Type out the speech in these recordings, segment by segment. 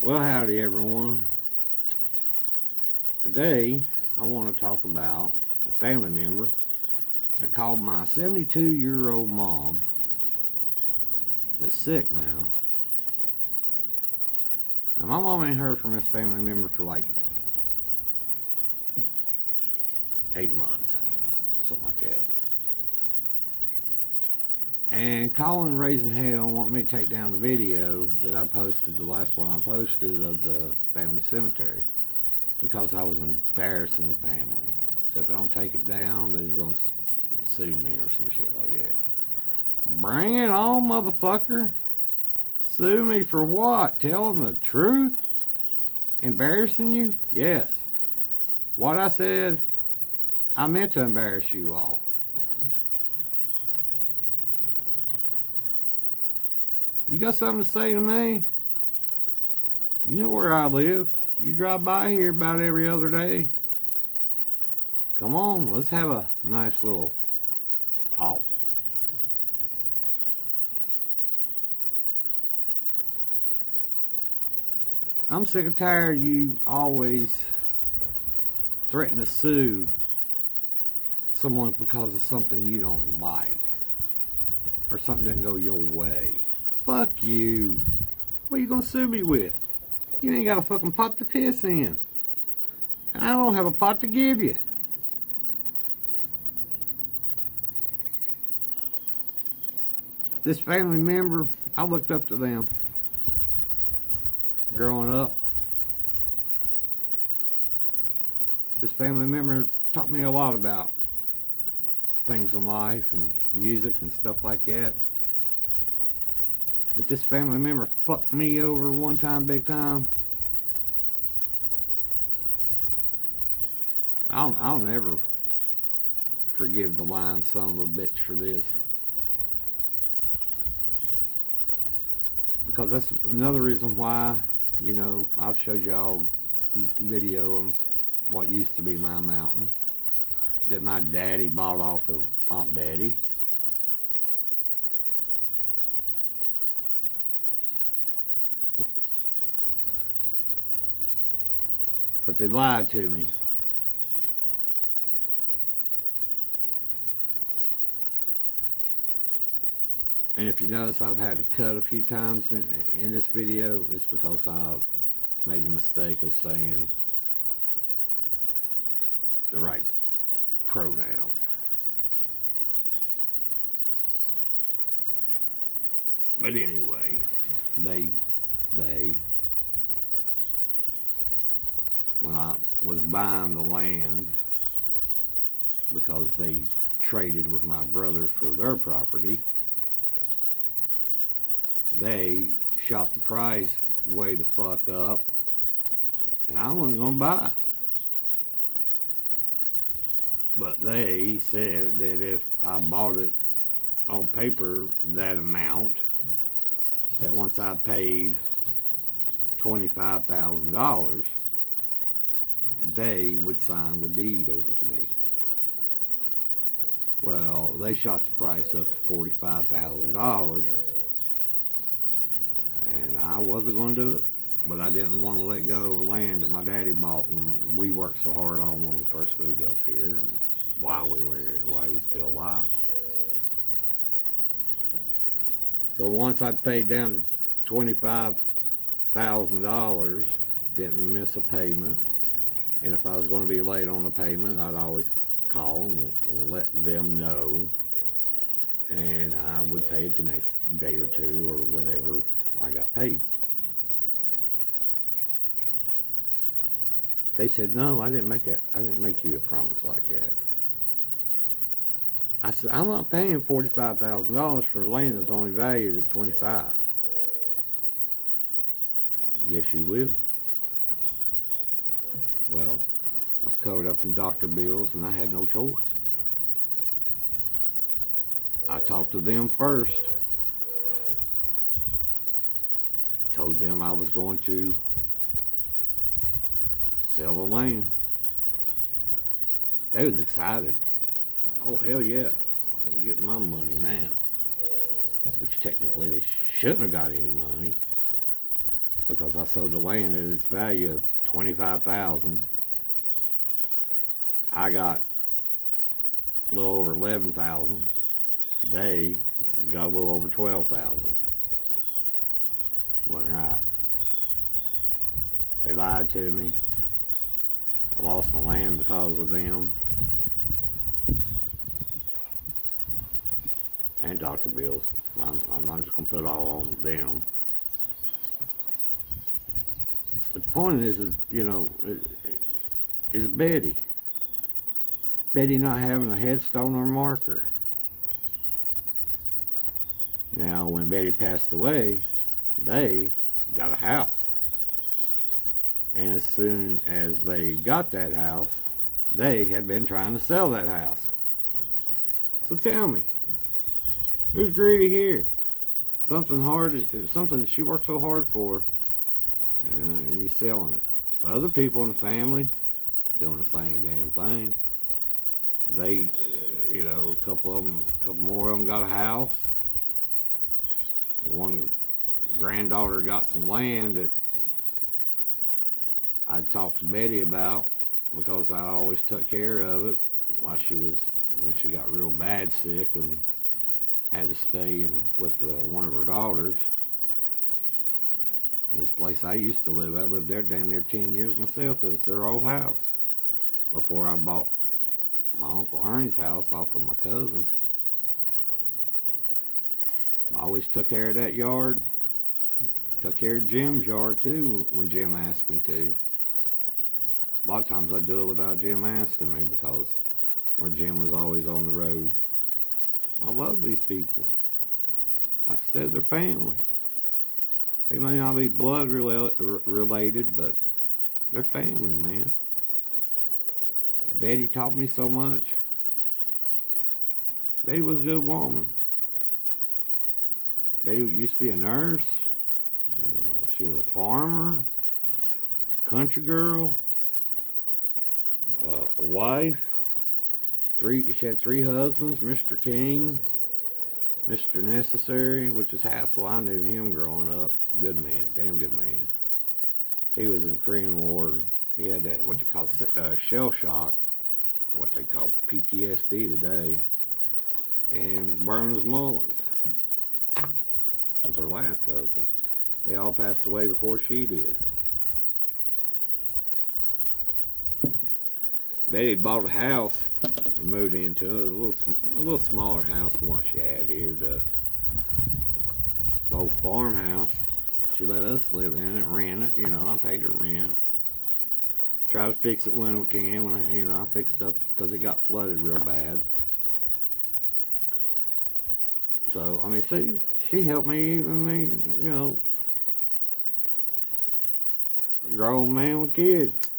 Well, howdy everyone. Today I want to talk about a family member that called my 72-year-old mom that's sick now. Now, my mom ain't heard from this family member for like 8 months, something like that. And calling raising hell want me to take down the video that I posted, the last one I posted of the family cemetery, because I was embarrassing the family. So if I don't take it down, then he's gonna sue me or some shit like that. Bring it on, motherfucker. Sue me for what? Tell them the truth? Embarrassing you? Yes. What I said, I meant to embarrass you all. You got something to say to me? You know where I live. You drive by here about every other day. Come on, let's have a nice little talk. I'm sick and tired of you always threatening to sue someone because of something you don't like or something didn't go your way. Fuck you. What are you gonna sue me with? You ain't got a fucking pot to piss in. And I don't have a pot to give you. This family member, I looked up to them growing up. This family member taught me a lot about things in life and music and stuff like that. But this family member fucked me over one time, big time. I'll never forgive the lying son of a bitch for this. Because that's another reason why, you know, I've showed y'all video of what used to be my mountain that my daddy bought off of Aunt Betty. But they lied to me. And if you notice, I've had to cut a few times in this video. It's because I made the mistake of saying the right pronoun. But anyway, they when I was buying the land, because they traded with my brother for their property, they shot the price way the fuck up, and I wasn't gonna buy it. But they said that if I bought it on paper that amount, that once I paid $25,000, they would sign the deed over to me. Well, they shot the price up to $45,000, and I wasn't going to do it. But I didn't want to let go of the land that my daddy bought when we worked so hard on when we first moved up here, while we were here, while he was still alive. So once I paid down to $25,000, didn't miss a payment. And if I was going to be late on the payment, I'd always call and let them know. And I would pay it the next day or two or whenever I got paid. They said, no, I didn't make you a promise like that. I said, I'm not paying $45,000 for land that's only valued at $25,000. Yes, you will. Well, I was covered up in doctor bills and I had no choice. I talked to them first. Told them I was going to sell the land. They was excited. Oh, hell yeah. I'm gonna get my money now. Which technically they shouldn't have got any money. because I sold the land at its value of $25,000. I got a little over $11,000. They got a little over $12,000. Wasn't right. They lied to me. I lost my land because of them. And doctor bills. I'm not just going to put it all on them. But the point is you know, is Betty. Betty not having a headstone or marker. Now, when Betty passed away, they got a house. And as soon as they got that house, they had been trying to sell that house. So tell me, who's greedy here? Something that she worked so hard for, and you're selling it. Other people in the family doing the same damn thing. They, you know, a couple more of them got a house. One granddaughter got some land that I talked to Betty about because I always took care of it when she got real bad sick and had to stay with one of her daughters. This place I used to live, I lived there damn near 10 years myself. It was their old house before I bought my Uncle Ernie's house off of my cousin. I always took care of that yard. Took care of Jim's yard too when Jim asked me to. A lot of times I do it without Jim asking me because where Jim was always on the road. I love these people. Like I said, they're family. They may not be blood related, but they're family, man. Betty taught me so much. Betty was a good woman. Betty used to be a nurse. You know, she was a farmer, country girl, a wife. She had 3 husbands: Mr. King, Mr. Necessary, which is Hassel. I knew him growing up. Good man, damn good man. He was in the Korean War. He had that what you call shell shock, what they call PTSD today. And Burns Mullins was her last husband. They all passed away before she did. Betty bought a house and moved into it. It was a little smaller house than what she had here. The old farmhouse. She let us live in it, rent it. You know, I paid her rent. Try to fix it when we can. When I fixed up because it got flooded real bad. So I mean, see, she helped me, you know, a grown man with kids.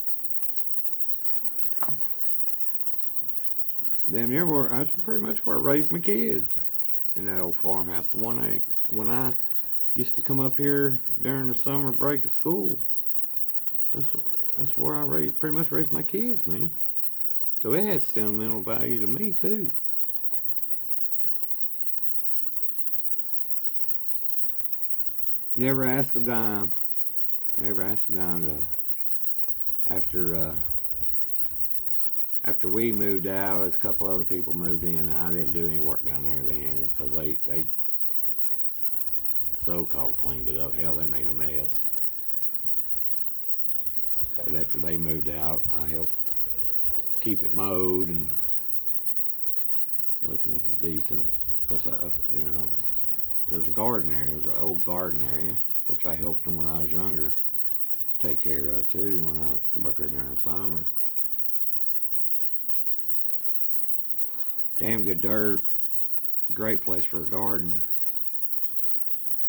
Damn near that's pretty much where I raised my kids, in that old farmhouse. The one when I used to come up here during the summer break of school. That's where I pretty much raised my kids, man. So it has sentimental value to me too. Never ask a dime. Never ask a dime after we moved out, there's a couple other people moved in. I didn't do any work down there then because they so-called cleaned it up. Hell, they made a mess. But after they moved out, I helped keep it mowed and looking decent. Because, you know, there's a garden area. There's an old garden area, which I helped them when I was younger take care of too when I come up here during the summer. Damn good dirt. Great place for a garden.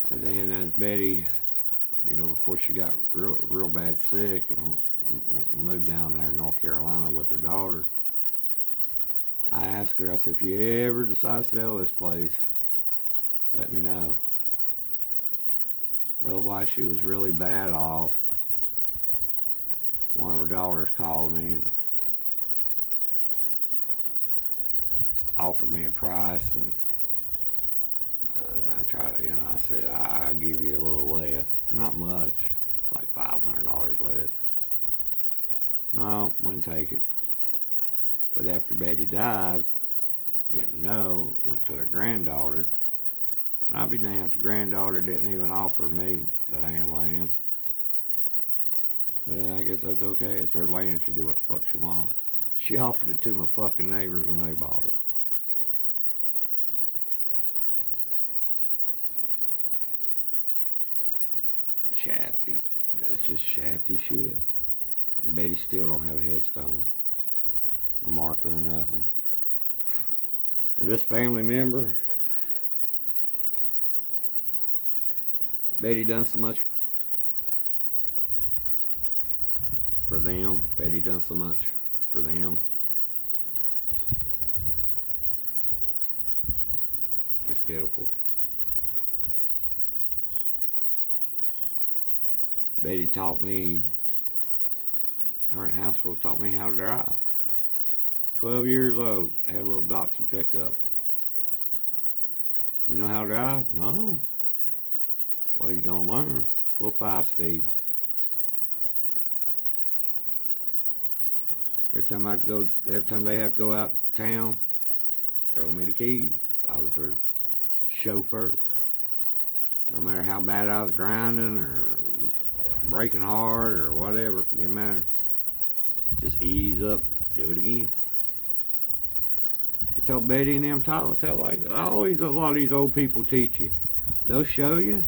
And then as Betty, you know, before she got real bad sick and moved down there in North Carolina with her daughter, I asked her, I said, if you ever decide to sell this place, let me know. Well, while she was really bad off, one of her daughters called me and offered me a price, and I tried, you know, I said, I'll give you a little less. Not much. $500 less. No, wouldn't take it. But after Betty died, didn't know, went to her granddaughter. And I'll be damned if the granddaughter didn't even offer me the damn land. But I guess that's okay. It's her land. She do what the fuck she wants. She offered it to my fucking neighbors and they bought it. Shafty. That's just shafty shit. Betty still don't have a headstone, a marker or nothing. And this family member, Betty done so much for them. Betty done so much for them. It's pitiful. Betty taught me, her and Houseville taught me how to drive. 12 years old, I had a little Datsun pickup. You know how to drive? No. Well, you're gonna learn. A little 5-speed. Every time they have to go out of town, throw me the keys. I was their chauffeur. No matter how bad I was grinding or braking hard or whatever, didn't matter. Just ease up, do it again. I tell Betty and them, I tell like always a lot of these old people teach you. They'll show you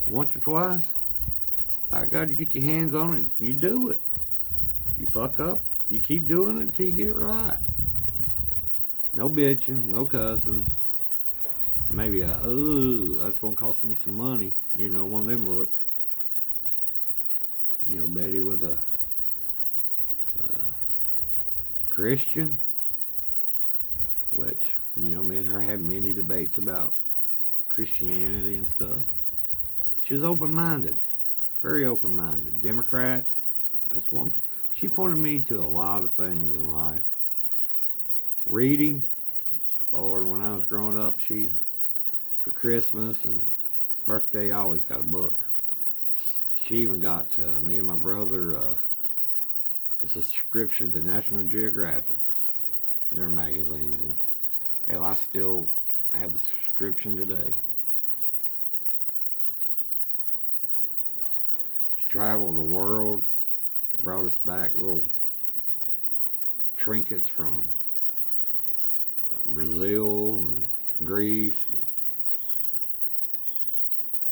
once or twice. By God, you get your hands on it, you do it. You fuck up, you keep doing it until you get it right. No bitching, no cussing. Maybe that's gonna cost me some money. You know, one of them looks. You know, Betty was a Christian, which, you know, me and her had many debates about Christianity and stuff. She was open-minded, very open-minded. Democrat, that's one. She pointed me to a lot of things in life. Reading, Lord, when I was growing up, for Christmas and birthday, I always got a book. She even got me and my brother a subscription to National Geographic, their magazines, and hell, I still have a subscription today. She traveled the world, brought us back little trinkets from Brazil and Greece.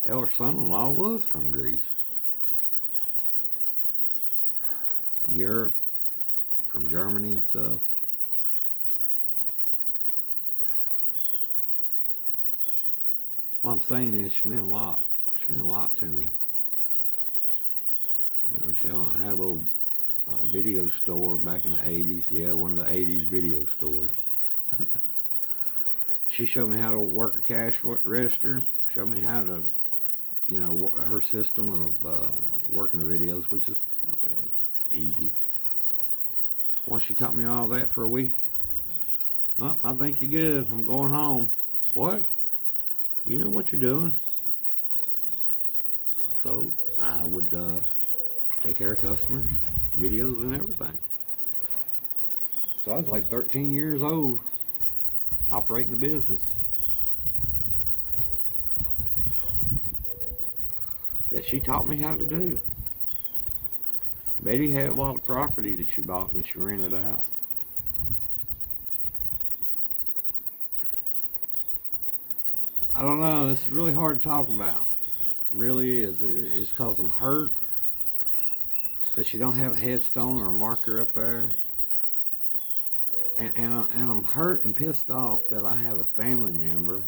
Hell, her son-in-law was from Greece. Europe, from Germany and stuff. What I'm saying is, she meant a lot. She meant a lot to me. You know, she had a little video store back in the 80s. Yeah, one of the 80s video stores. She showed me how to work a cash register. Showed me how to, you know, her system of working the videos, which is easy. Once she taught me all that for a week, oh, I think you're good. I'm going home. What? You know what you're doing. So I would take care of customers, videos, and everything. So I was like 13 years old, operating a business. That she taught me how to do. Betty had a lot of property that she bought that she rented out. I don't know, it's really hard to talk about. It really is. It's because I'm hurt that she don't have a headstone or a marker up there. And I'm hurt and pissed off that I have a family member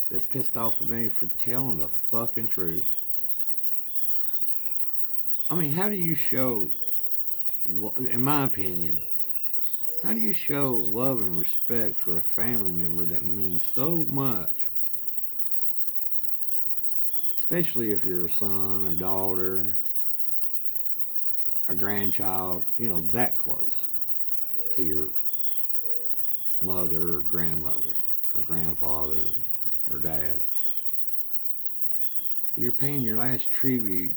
that's pissed off at me for telling the fucking truth. I mean, how do you show, in my opinion, how do you show love and respect for a family member that means so much? Especially if you're a son, a daughter, a grandchild, you know, that close to your mother or grandmother or grandfather or dad. You're paying your last tribute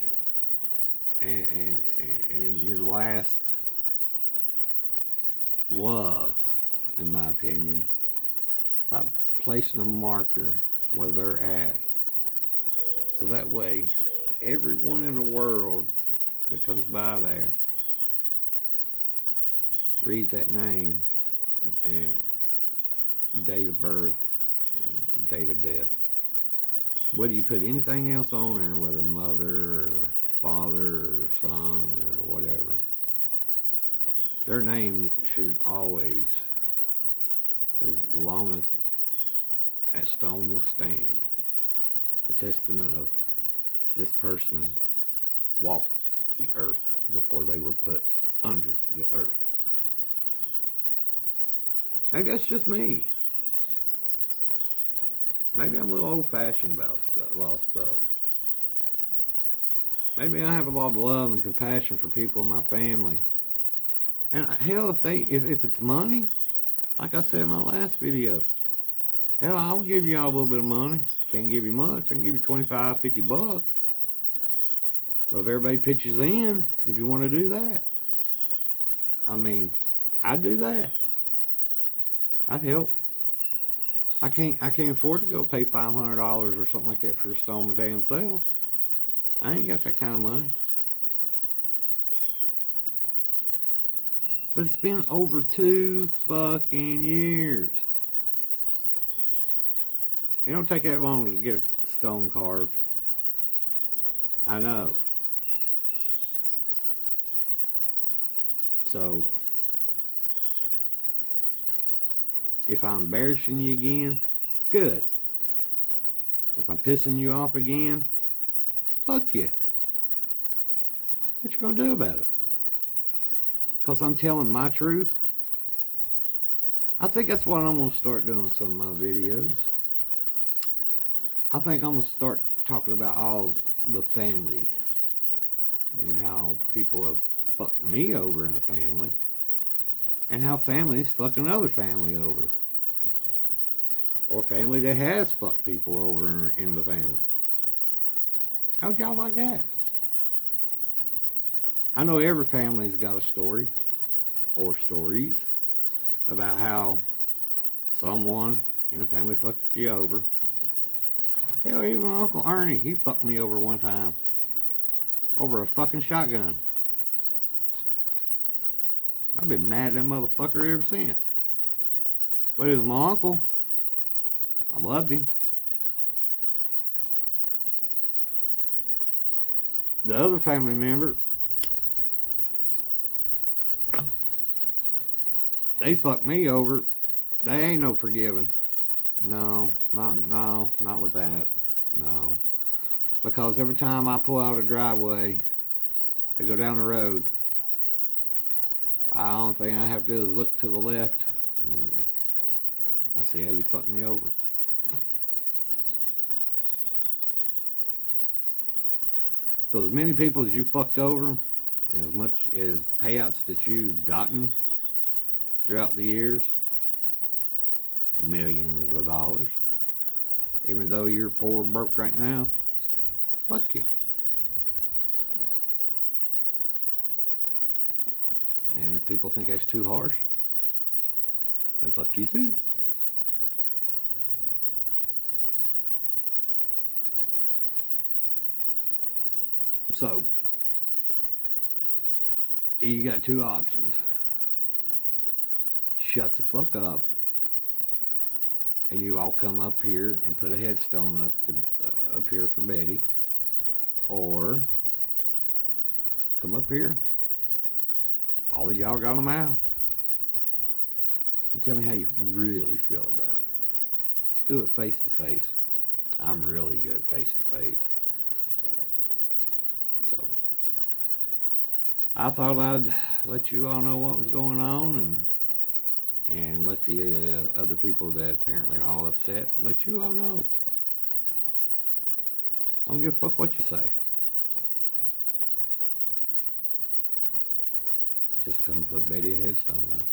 and your last love, in my opinion, by placing a marker where they're at. So that way, everyone in the world that comes by there reads that name and date of birth and date of death. Whether you put anything else on there, whether mother or father or son or whatever, their name should always, as long as that stone will stand, a testament of this person walked the earth before they were put under the earth. Maybe that's just me. Maybe I'm a little old-fashioned about a lot of stuff. Maybe I have a lot of love and compassion for people in my family. And hell, if it's money, like I said in my last video, hell, I'll give y'all a little bit of money. Can't give you much. I can give you 25, 50 bucks. But if everybody pitches in, if you want to do that, I mean, I'd do that. I'd help. I can't afford to go pay $500 or something like that for a stone my damn self. I ain't got that kind of money. But it's been over 2 fucking years. It don't take that long to get a stone carved. I know. So, if I'm embarrassing you again, good. If I'm pissing you off again, fuck you. What you gonna do about it? Because I'm telling my truth? I think that's what I'm gonna start doing in some of my videos. I think I'm gonna start talking about all the family and how people have fucked me over in the family and how families fuck another family over, or family that has fucked people over in the family. How'd y'all like that? I know every family's got a story or stories about how someone in a family fucked you over. Hell, even Uncle Ernie, he fucked me over one time. Over a fucking shotgun. I've been mad at that motherfucker ever since. But he was my uncle. I loved him. The other family member, they fucked me over. They ain't no forgiving. No, not with that. No. Because every time I pull out a driveway to go down the road, the only thing I have to do is look to the left. And I see how you fucked me over. So as many people as you fucked over, and as much as payouts that you've gotten throughout the years, millions of dollars, even though you're poor, broke right now, fuck you. And if people think that's too harsh, then fuck you too. So, you got 2 options. Shut the fuck up, and you all come up here and put a headstone up here for Betty, or come up here, all of y'all got them out, and tell me how you really feel about it. Let's do it face to face. I'm really good face to face. So, I thought I'd let you all know what was going on, and let the other people that apparently are all upset, let you all know. I don't give a fuck what you say. Just come put Betty a headstone up.